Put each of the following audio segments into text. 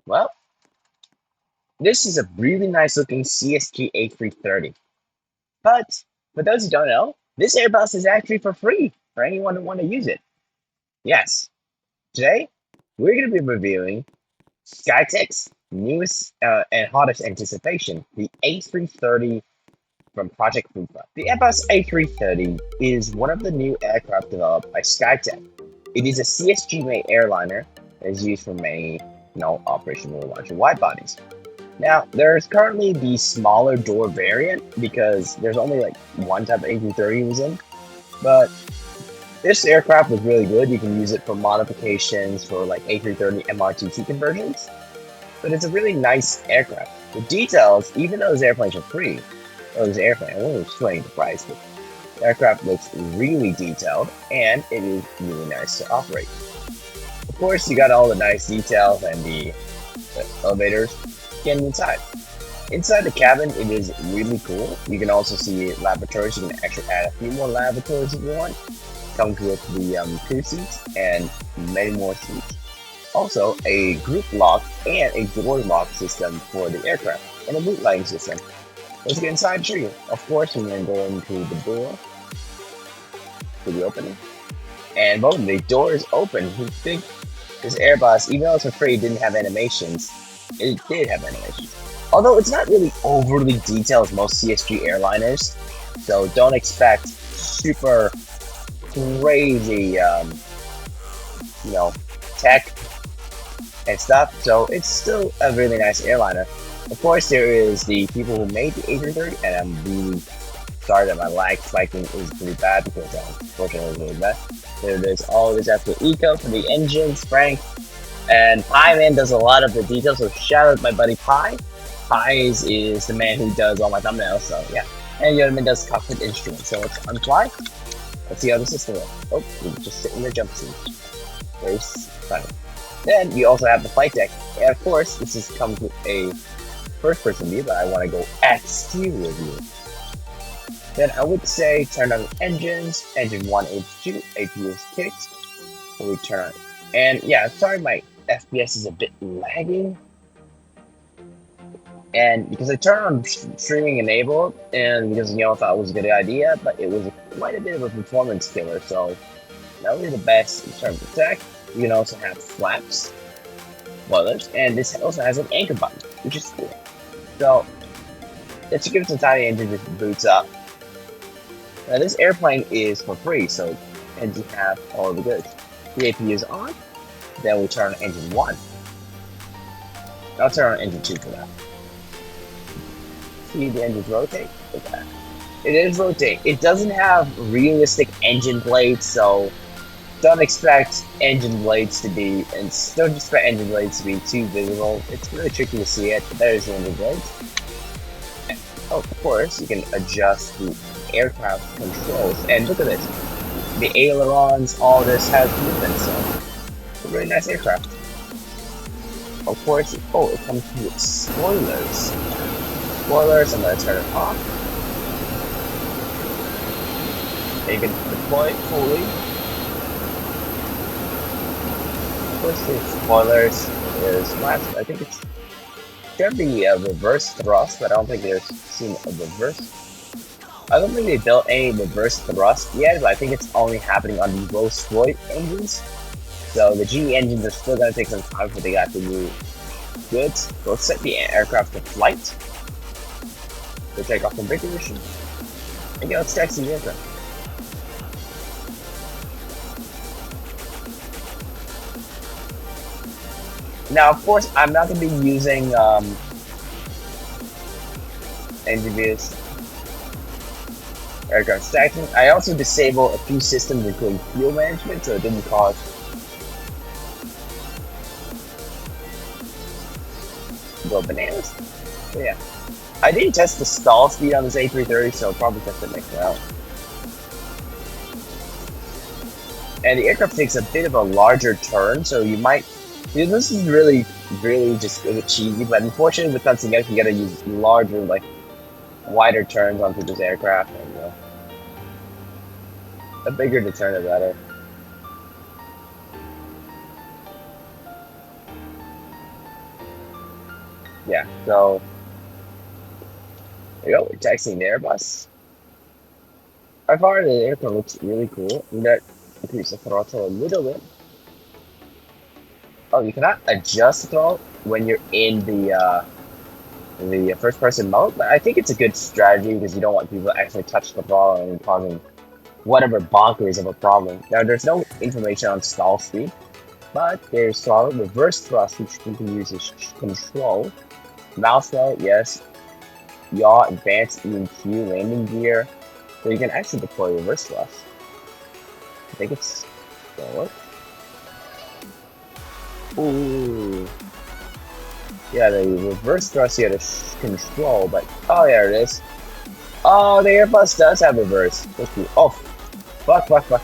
Well, this is a really nice looking CSG A330. But for those who don't know, this Airbus is actually for free for anyone who want to use it. Yes, today we're going to be reviewing SKYtech's newest and hottest anticipation, the A330 from Project Fupa. The Airbus A330 is one of the new aircraft developed by SKYtech. It is a CSG-made airliner that is used for many operational larger wide bodies. Now, there's currently the smaller door variant because there's only like one type of A330 was in, but this aircraft was really good. You can use it for modifications for like A330 MRTT conversions, but it's a really nice aircraft. The details, even though those airplanes are free, or this airplane, I won't explain the price, but the aircraft looks really detailed and it is really nice to operate. Of course, you got all the nice details and the elevators getting inside. Inside the cabin, it is really cool. You can also see lavatories. You can actually add a few more lavatories if you want. Comes with the crew seats and many more seats. Also, a group lock and a door lock system for the aircraft, and a boot lighting system. Let's get inside and show you. Of course, we're going to go into the door, to the opening, and boom, the door is open. You think this Airbus, even though it's afraid it didn't have animations, it did have animations. Although it's not really overly detailed as most CSG airliners, so don't expect super crazy, tech and stuff. So it's still a really nice airliner. Of course, there is the people who made the A330, and I'm really sorry that my lag spiking is pretty bad because unfortunately it's really bad. There's all this after eco for the engines, Frank, and Pi Man does a lot of the details. So shout out to my buddy Pi. Pi is the man who does all my thumbnails. So yeah, and the other man does cockpit instruments. So let's unfly. Let's see how the system works. Oh, we just sit in the jump seat. Very funny. Then you also have the flight deck, and of course this comes with a first-person view, but I want to go exterior view. Then I would say turn on the engines, engine 1, H2, APU is kicked, and we turn on. And yeah, sorry my FPS is a bit lagging, and because I turned on streaming enabled, and because I thought it was a good idea, but it was quite a bit of a performance killer, so not really the best in terms of tech. You can also have flaps, spoilers, and this also has an anchor button, which is cool. So let's give it some time. The engine just boots up. Now this airplane is for free, so engine have all the goods. The APU is on. Then we turn on engine 1. I'll turn on engine 2 for that. See the engines rotate? Look at that. It is rotate. It doesn't have realistic engine blades, so don't expect engine blades to be too visible. It's really tricky to see it, but there's the engine blades. And, of course, you can adjust the aircraft controls. And look at this. The ailerons, all this has movement, so it's a really nice aircraft. Of course, it comes with spoilers. Spoilers, I'm going to turn it off. And you can deploy it fully. Of course, the spoilers is last. I think it's gonna be a reverse thrust, but I don't think there's seen a reverse. I don't think they built any reverse thrust yet, but I think it's only happening on the Rolls-Royce engines. So the GE engines are still gonna take some time before they got the new goods. So let's set the aircraft to flight. We'll take off from big position. And let's taxi the aircraft. Now, of course, I'm not going to be using engine views, aircraft stacking. I also disable a few systems, including fuel management, so it didn't cause go bananas. So yeah, I didn't test the stall speed on this A330, so I'll probably test it next round. And the aircraft takes a bit of a larger turn, so you might. This is really just a bit cheesy, but unfortunately with Tanzania you gotta use larger, wider turns onto this aircraft, and the bigger the turn, the better. Yeah, so there you go. We're taxiing the Airbus. By far, the airplane looks really cool. I'm gonna increase the throttle a little bit. Oh, you cannot adjust the throttle when you're in the first person mode, but I think it's a good strategy because you don't want people to actually touch the throttle and causing whatever bonkers of a problem. Now, there's no information on stall speed, but there's throttle reverse thrust, which you can use as control. Mouse flow, yes. Yaw, advanced EMQ, landing gear. So you can actually deploy reverse thrust. I think it's gonna work. Ooh. Yeah, the reverse thrust you had to control, but oh, there it is. Oh, the Airbus does have reverse. Oh, fuck.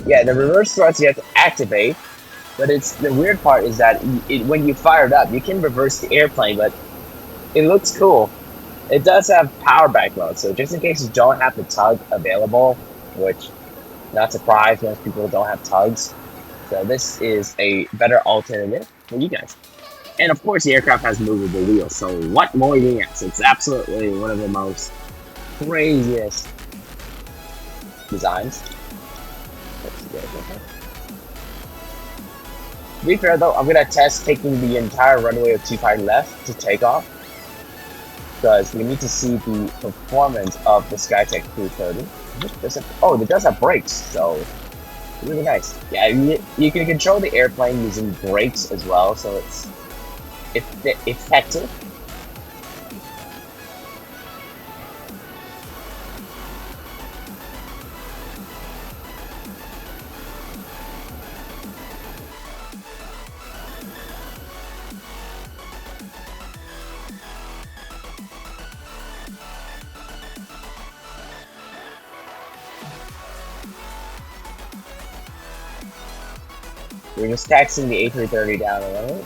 Yeah, the reverse thrust you have to activate, but it's the weird part is that when you fire it up, you can reverse the airplane, but it looks cool. It does have power back mode, so just in case you don't have the tug available, which not surprised, most people don't have tugs. So this is a better alternative for you guys. And of course, the aircraft has movable wheels, so what more do you need? It's absolutely one of the most craziest designs. To be fair though, I'm gonna test taking the entire runway of 25 left to take off, because we need to see the performance of the SKYtech 330. Oh, it does have brakes, so really nice. Yeah, you can control the airplane using brakes as well, so it's effective. We're just taxiing the A330 down the runway.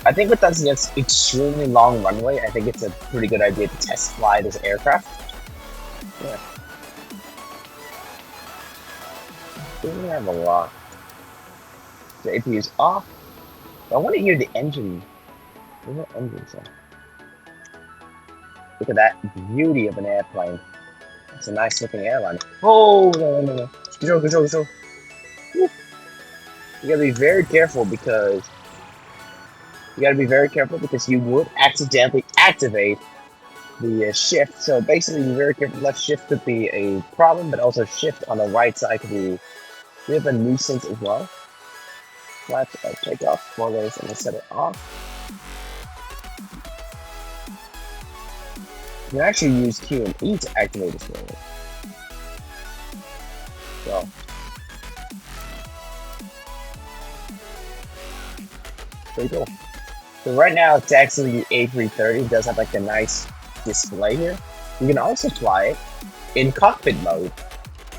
I think with this extremely long runway, I think it's a pretty good idea to test fly this aircraft. Yeah. We have a lot. The APU is off. I want to hear the engine. Where's the engine sound? Look at that beauty of an airplane. It's a nice looking airline. Oh, no. Control. Woo. You gotta be very careful because you would accidentally activate the shift. So basically, be very careful. Left shift could be a problem, but also shift on the right side could be a bit of a nuisance as well. Let's take off for this and set it off. You can actually use Q and E to activate this roller. So, pretty cool. So right now, taxiing the A330 does have like a nice display here. You can also fly it in cockpit mode,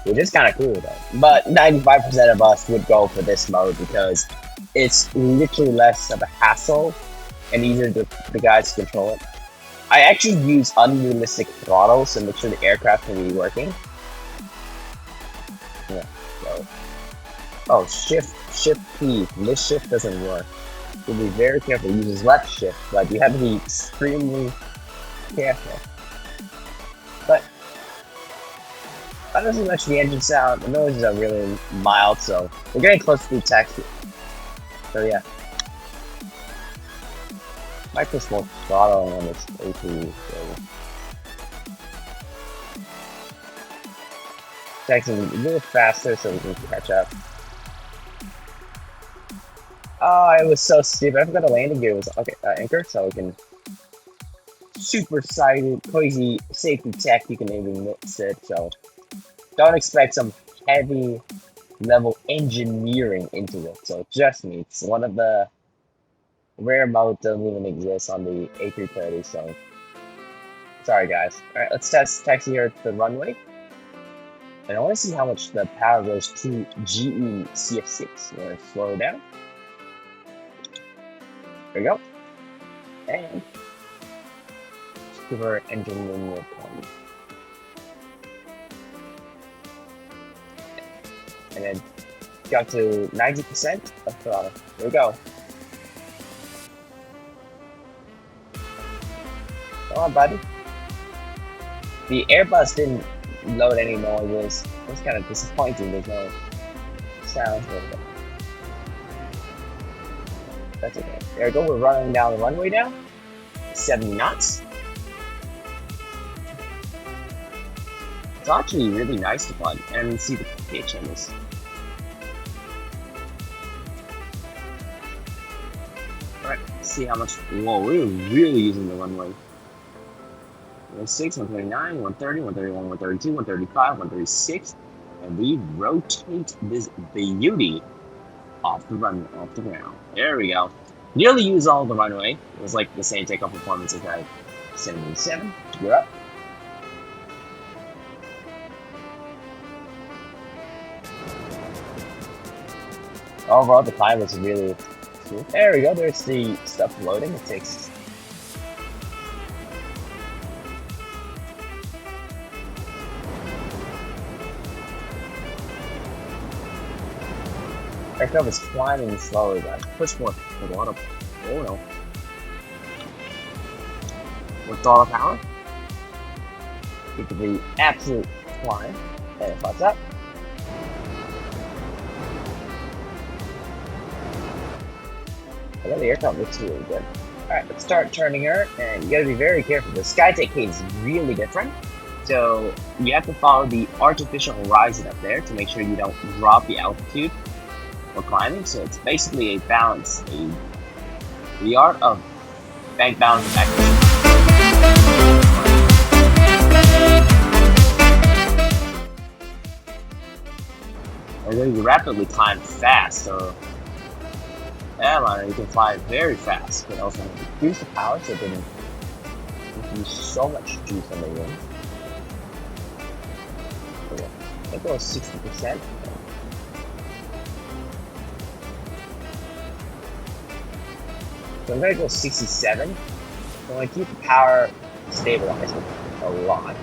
which is kind of cool though. But 95% of us would go for this mode because it's literally less of a hassle and easier to the guys to control it. I actually use unrealistic throttles to make sure the aircraft can be working. Yeah, so. Oh, shift P. This shift doesn't work. You'll be very careful. It uses left shift, but you have to be extremely careful. But that doesn't much the engine sound. The noises are really mild, so we're getting close to the taxi. So yeah. Might put more throttle on this APU. Taxiing a little faster so we can catch up. Oh, it was so stupid. I forgot the landing gear was okay. Anchor, so we can super sighted, crazy safety tech. You can even mix it. So don't expect some heavy level engineering into it. So trust me, it's one of the rare modes that doesn't even exist on the A330. So sorry guys. All right, let's test taxi here at the runway. And I want to see how much the power goes to GE CF6. We're going to slow down. There we go. And super engine linear point. And then got to 90% of throttle. There we go. Come on, buddy. The Airbus didn't load any noises. It was kind of disappointing. There's no sounds. But that's okay. There we go. We're running down the runway now. 70 knots. It's actually really nice to fly and see the pitch on this. Alright, let's see how much. Whoa, we're really using the runway. 106, 129, 130, 131, 132, 135, 136, and we rotate this beauty off the ground. There we go. Nearly use all the runway. It was like the same takeoff performance as I 77. We're up. Overall, the climb was really smooth. There we go. There's the stuff loading. It takes. Aircraft is climbing slowly, but push more throttle. Oh no. With throttle power. Get to the absolute climb. And it flies up. I love the aircraft looks really good. Alright, let's start turning her, and you gotta be very careful. The SKYtech cage is really different. So you have to follow the artificial horizon up there to make sure you don't drop the altitude or climbing. So it's basically a balance, the art of bank balance and accuracy. And then you rapidly climb fast, so airliner, you can fly very fast. You can also reduce the power so it didn't use so much juice on the wing. It goes 60%. So I'm gonna go 67. So I'm gonna keep the power stabilized a lot.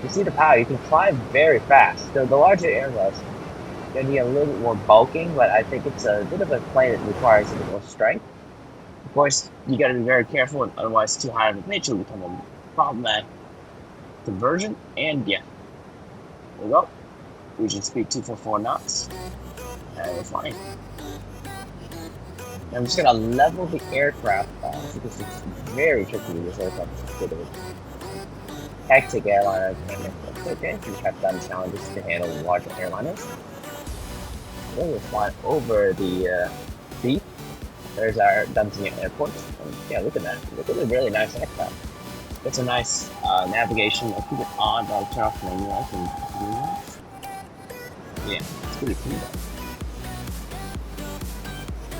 You see the power, you can fly very fast. So the larger Airbus, gonna need a little bit more bulking, but I think it's a bit of a plane that requires a bit more strength. Of course, you gotta be very careful, otherwise too high of a pitch will become a problematic conversion. And yeah, there we go. Region speed 244 knots, and we're flying. And I'm just gonna level the aircraft because it's very tricky with this aircraft. It's a bit of a hectic airliner. It's okay, we have done challenges to handle larger airliners. We're flying over the sea. There's our Dunsany Airport. And yeah, look at that. Look at the really nice aircraft. It's a nice navigation. I'll keep it on, but I'll turn off the menu lights and yeah, it's pretty cool though.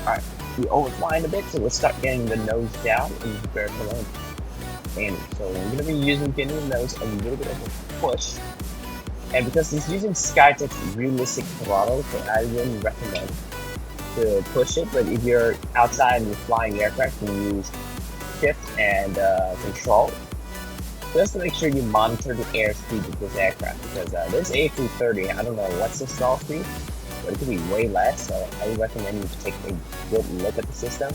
Alright, we're overflying a bit, so let's start getting the nose down and prepare for landing. So we're going to be getting the nose a little bit of a push. And because it's using SKYtech's realistic throttle, so I wouldn't recommend to push it. But if you're outside and you're flying the aircraft, you can use shift and control. Just to make sure you monitor the airspeed of this aircraft. Because this A330, I don't know what's the stall speed, but it could be way less. So I would recommend you take a good look at the system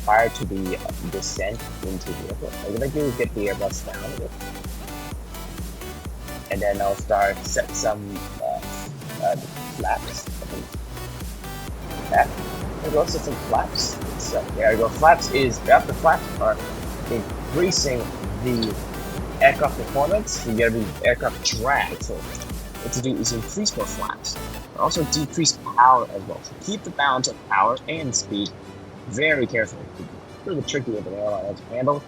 prior to the descent into the airport. What I'm going to do is get the Airbus down a bit. And then I'll set some flaps. There we go, set some flaps. So there we go. Flaps is after flaps are increasing the aircraft performance. You gotta be aircraft drag. So what to do is increase more flaps, but also decrease power as well. So keep the balance of power and speed very carefully. It's really tricky with an airline to handle.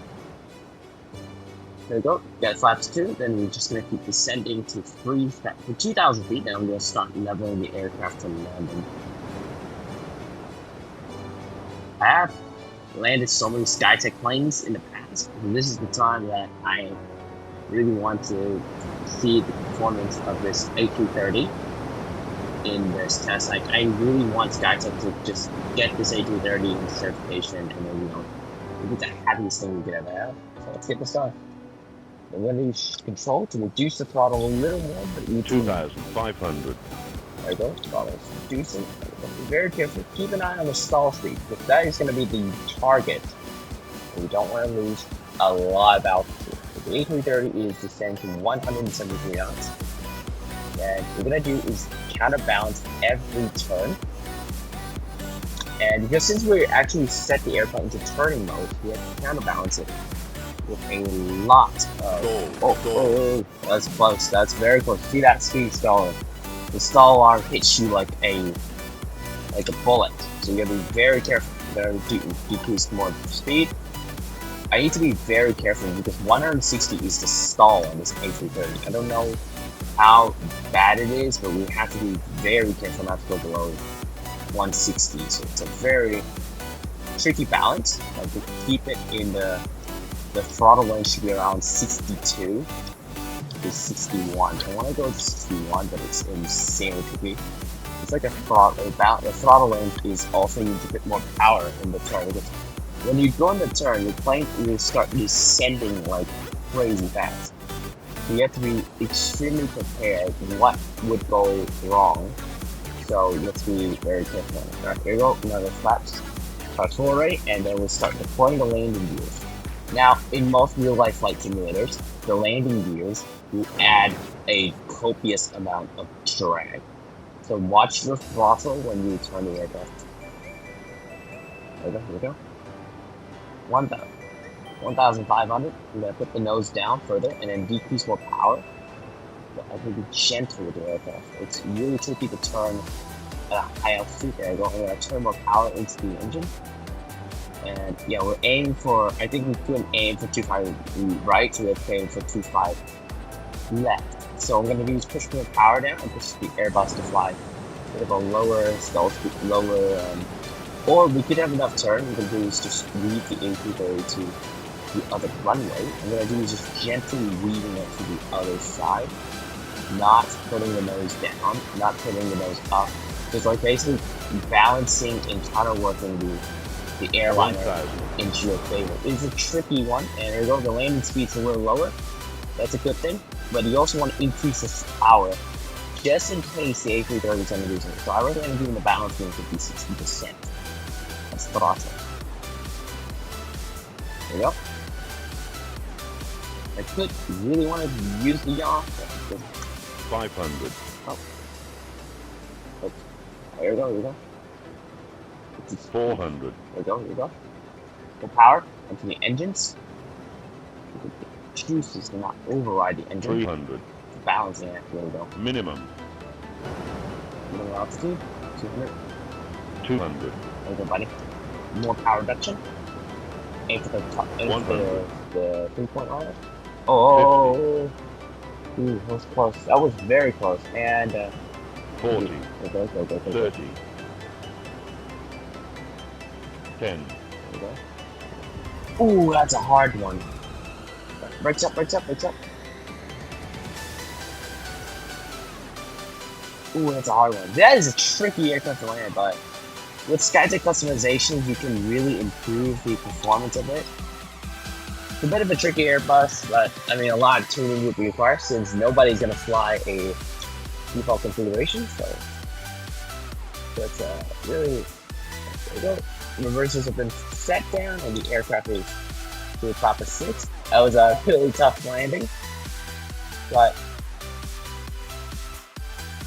There we go, got flaps 2, then we're just going to keep descending to for 2,000 feet, and I'm going to start leveling the aircraft to landing. I have landed so many SKYtech planes in the past, and this is the time that I really want to see the performance of this A330 in this test. Like, I really want SKYtech to just get this A330 in certification, and then, you know, it's the happiest thing we could ever have. So let's get this going. I'm going to use control to reduce the throttle a little more, but 2,500. There we go, throttle is reducing. Be very careful. Keep an eye on the stall speed, because that is going to be the target. And we don't want to lose a lot of altitude. The A330 is descending to 173 knots. And what we're gonna do is counterbalance every turn. And because since we actually set the airplane into turning mode, we have to counterbalance it with a lot of... Oh, that's close. That's very close. See that speed stall? The stall alarm hits you like a bullet. So you gotta be very careful. You gotta decrease more speed. I need to be very careful because 160 is the stall on this A330. I don't know how bad it is, but we have to be very careful not to go below 160. So it's a very tricky balance. Like to keep it in the throttle range should be around 62 to 61. I want to go to 61, but it's insanely tricky. It's like a throttle. The throttle range is also needs a bit more power in the turn because when you go in the turn, the plane will start descending like crazy fast. So you have to be extremely prepared what would go wrong. So you have to be very careful. Alright, here we go. Another flaps. Forward rate, and then we'll start deploying the landing gears. Now, in most real-life flight simulators, the landing gears will add a copious amount of drag. So watch your throttle when you turn the aircraft. Here we go. 1,500. We're going to put the nose down further and then decrease more power. But I can be gentle with the aircraft. It's really tricky to turn at a high altitude. There we go. I'm going to turn more power into the engine. And yeah, we're aiming for, I think we couldn't aim for 2.5 right, so we're aiming for 2.5 left. So I'm going to use push more power down and push the Airbus to fly. Bit of a lower stall speed, or we could have enough turn. We can do is just weave the A330 to the other runway. I'm going to do is just gently weaving it to the other side, not putting the nose down, not putting the nose up. Just like basically balancing and counterworking the airliner into your favor. It's a tricky one, and there you go, the landing speed's a little lower. That's a good thing, but you also want to increase the power just in case the A330 is going to do something. So I recommend doing the balance being 50-60%. That's throttle. There you go. I could really want to use the yaw. 500. Oh. There you go, here we go. 400. There we go, here we go. Full power into the engines. The juices do not override the engine. 300. Balancing it, here we go. Minimum. Minimum altitude, 200. 200. There we go, buddy. More power reduction. Aim for the top, aim for the 3-point line. Oh, ooh, that was close. That was very close. And 40. Go. 30. 10. Ooh, that's a hard one. Brakes up. Ooh, that's a hard one. That is a tricky aircraft to land, but with SKYtech customizations, you can really improve the performance of it. It's a bit of a tricky Airbus, but I mean, a lot of tuning would be required since nobody's gonna fly a default configuration. So it's really, there you go. Reversers have been set down, and the aircraft is to the top of 6. That was a really tough landing, but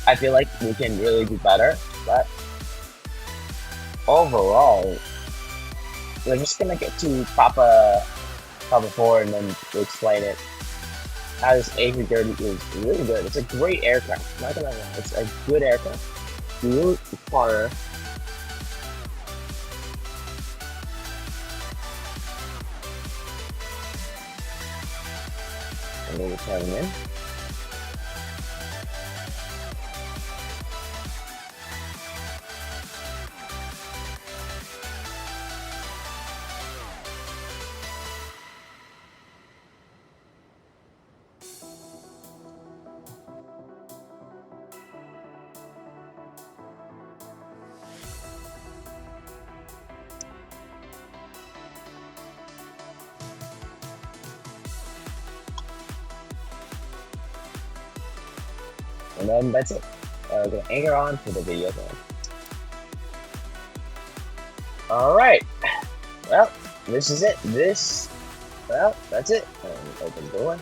I feel like we can really do better. But overall, we're just gonna get to Papa 4 and then we'll explain it. How this A330 is really good. It's a great aircraft. I'm not gonna lie, it's a good aircraft. You will require turning in. And then that's it. We're gonna anchor on for the video then. Alright. Well, this is it. This Well, that's it. And open the door.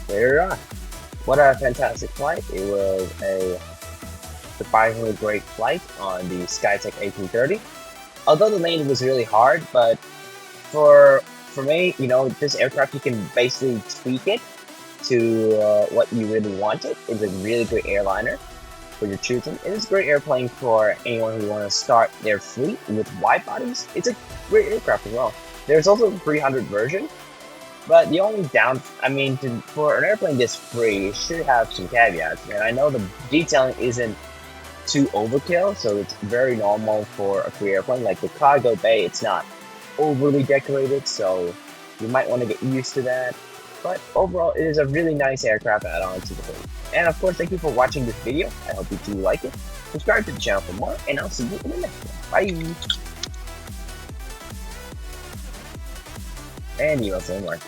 There you are. What a fantastic flight. It was a surprisingly great flight on the SKYtech A330. Although the landing was really hard, but for me, this aircraft, you can basically tweak it to what you really want it. It's a really great airliner for your choosing. It is a great airplane for anyone who want to start their fleet with wide bodies. It's a great aircraft as well. There's also the 300 version, but the only for an airplane this free, it should have some caveats. And I know the detailing isn't too overkill, so it's very normal for a free airplane. Like the cargo bay, it's not overly decorated, so you might want to get used to that. But overall, it is a really nice aircraft add-on to the fleet. And of course, thank you for watching this video. I hope you do like it. Subscribe to the channel for more, and I'll see you in the next one. Bye! And you also work.